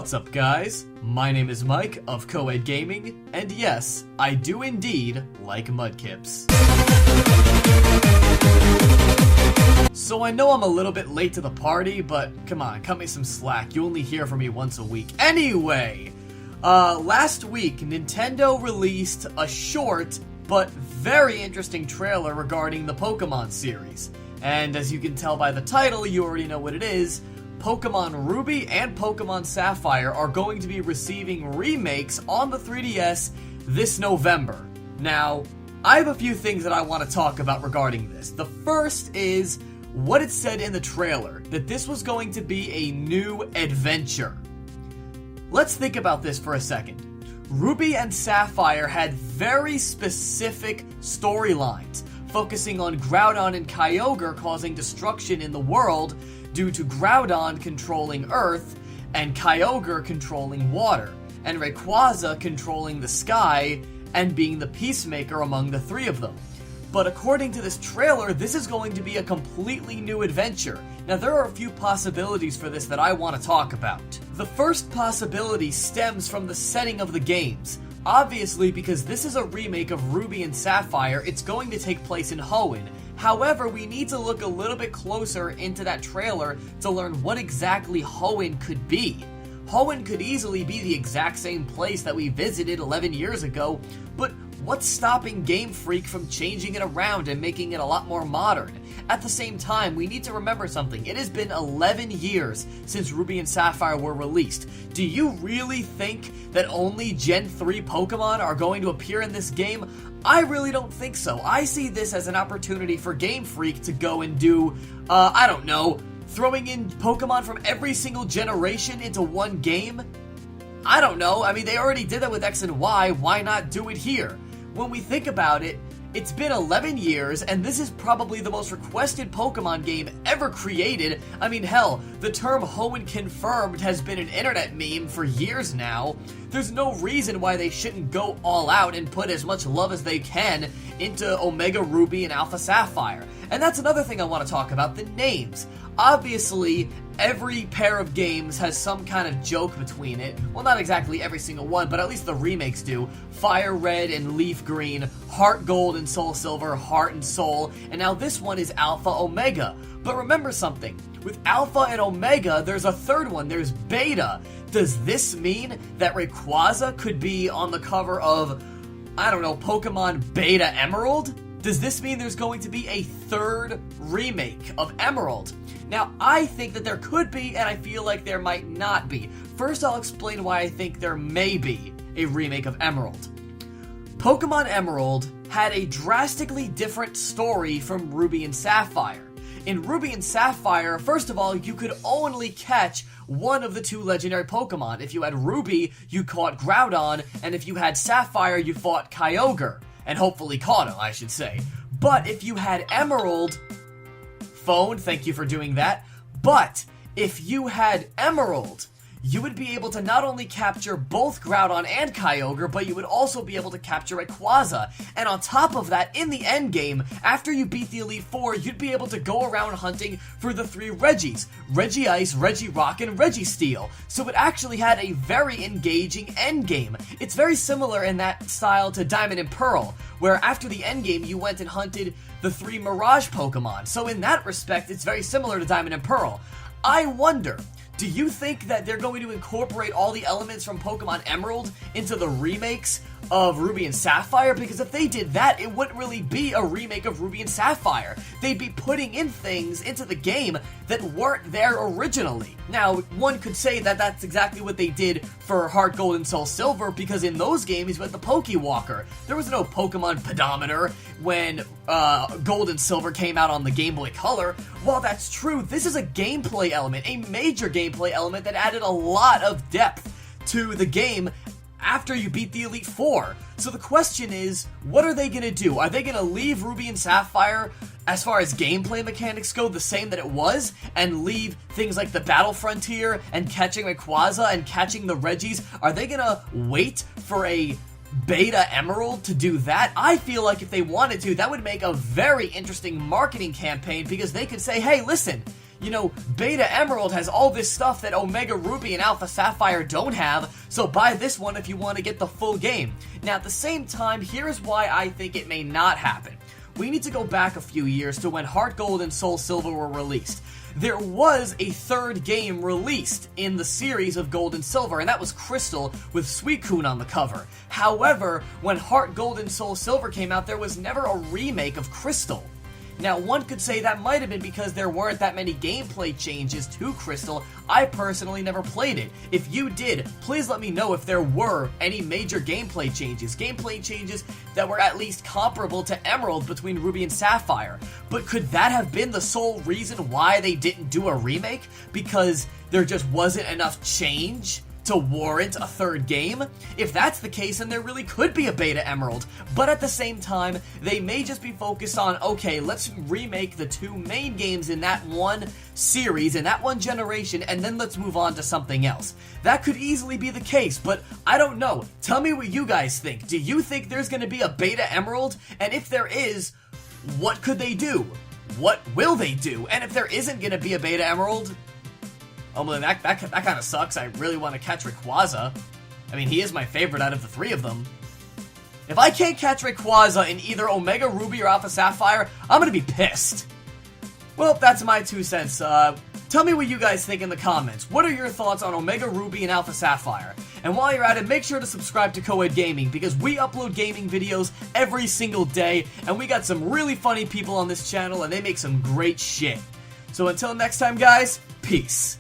What's up, guys? My name is Mike of Korey Gaming, and yes, I do indeed like mudkips. So I know I'm a little bit late to the party, but come on, cut me some slack. You only hear from me once a week. Anyway, last week, Nintendo released a short but very interesting trailer regarding the Pokemon series. And as you can tell by the title, you already know what it is. Pokemon Ruby and Pokemon Sapphire are going to be receiving remakes on the 3DS this November. Now, I have a few things that I want to talk about regarding this. The first is what it said in the trailer, that this was going to be a new adventure. Let's think about this for a second. Ruby and Sapphire had very specific storylines, focusing on Groudon and Kyogre causing destruction in the world due to Groudon controlling Earth and Kyogre controlling water, and Rayquaza controlling the sky and being the peacemaker among the three of them. But according to this trailer, this is going to be a completely new adventure. Now, there are a few possibilities for this that I want to talk about. The first possibility stems from the setting of the games. Obviously, because this is a remake of Ruby and Sapphire, it's going to take place in Hoenn. However, we need to look a little bit closer into that trailer to learn what exactly Hoenn could be. Hoenn could easily be the exact same place that we visited 11 years ago, but what's stopping Game Freak from changing it around and making it a lot more modern? At the same time, we need to remember something. It has been 11 years since Ruby and Sapphire were released. Do you really think that only Gen 3 Pokemon are going to appear in this game? I really don't think so. I see this as an opportunity for Game Freak to go and do, I don't know, throwing in Pokemon from every single generation into one game? I don't know. I mean, they already did that with X and Y. Why not do it here? When we think about it, it's been 11 years, and this is probably the most requested Pokemon game ever created. I mean, hell, the term Hoenn confirmed has been an internet meme for years now. There's no reason why they shouldn't go all out and put as much love as they can into Omega Ruby and Alpha Sapphire. And that's another thing I want to talk about, the names. Obviously, every pair of games has some kind of joke between it. Well, not exactly every single one, but at least the remakes do. Fire Red and Leaf Green, Heart Gold and Soul Silver, Heart and Soul, and now this one is Alpha Omega. But remember something, with Alpha and Omega, there's a third one, there's Beta. Does this mean that Rayquaza could be on the cover of, I don't know, Pokemon Beta Emerald? Does this mean there's going to be a third remake of Emerald? Now, I think that there could be, and I feel like there might not be. First, I'll explain why I think there may be a remake of Emerald. Pokemon Emerald had a drastically different story from Ruby and Sapphire. In Ruby and Sapphire, first of all, you could only catch one of the two legendary Pokemon. If you had Ruby, you caught Groudon, and if you had Sapphire, you fought Kyogre. And hopefully caught him, I should say. But if you had Emerald... Phone, thank you for doing that. But if you had Emerald, you would be able to not only capture both Groudon and Kyogre, but you would also be able to capture Rayquaza. And on top of that, in the endgame, after you beat the Elite Four, you'd be able to go around hunting for the three Reggies. Regice, Regirock, and Registeel. So it actually had a very engaging endgame. It's very similar in that style to Diamond and Pearl, where after the endgame, you went and hunted the three Mirage Pokemon. So in that respect, it's very similar to Diamond and Pearl. I wonder, do you think that they're going to incorporate all the elements from Pokemon Emerald into the remakes of Ruby and Sapphire? Because if they did that, it wouldn't really be a remake of Ruby and Sapphire. They'd be putting in things into the game that weren't there originally. Now, one could say that that's exactly what they did for Heart Gold and Soul Silver, because in those games you had the Pokewalker. There was no Pokemon Pedometer when Gold and Silver came out on the Game Boy Color. While that's true, this is a gameplay element, a major gameplay element that added a lot of depth to the game after you beat the Elite Four. So the question is, what are they going to do? Are they going to leave Ruby and Sapphire, as far as gameplay mechanics go, the same that it was, and leave things like the Battle Frontier and catching Rayquaza and catching the Reggies? Are they going to wait for a Beta Emerald to do that? I feel like if they wanted to, that would make a very interesting marketing campaign, because they could say, hey, listen, you know, Beta Emerald has all this stuff that Omega Ruby and Alpha Sapphire don't have, so buy this one if you want to get the full game. Now, at the same time, here's why I think it may not happen. We need to go back a few years to when Heart Gold and Soul Silver were released. There was a third game released in the series of Gold and Silver, and that was Crystal with Suicune on the cover. However, when Heart Gold and Soul Silver came out, there was never a remake of Crystal. Now, one could say that might have been because there weren't that many gameplay changes to Crystal. I personally never played it. If you did, please let me know if there were any major gameplay changes that were at least comparable to Emerald between Ruby and Sapphire. But could that have been the sole reason why they didn't do a remake? Because there just wasn't enough change to warrant a third game? If that's the case, then there really could be a Beta Emerald. But at the same time, they may just be focused on, okay, let's remake the two main games in that one series, in that one generation, and then let's move on to something else. That could easily be the case, but I don't know. Tell me what you guys think. Do you think there's going to be a Beta Emerald? And if there is, what could they do? What will they do? And if there isn't going to be a Beta Emerald, oh, well, that kind of sucks. I really want to catch Rayquaza. I mean, he is my favorite out of the three of them. If I can't catch Rayquaza in either Omega Ruby or Alpha Sapphire, I'm gonna be pissed. Well, that's my 2 cents. Tell me what you guys think in the comments. What are your thoughts on Omega Ruby and Alpha Sapphire? And while you're at it, make sure to subscribe to Coed Gaming, because we upload gaming videos every single day, and we got some really funny people on this channel, and they make some great shit. So until next time, guys, peace.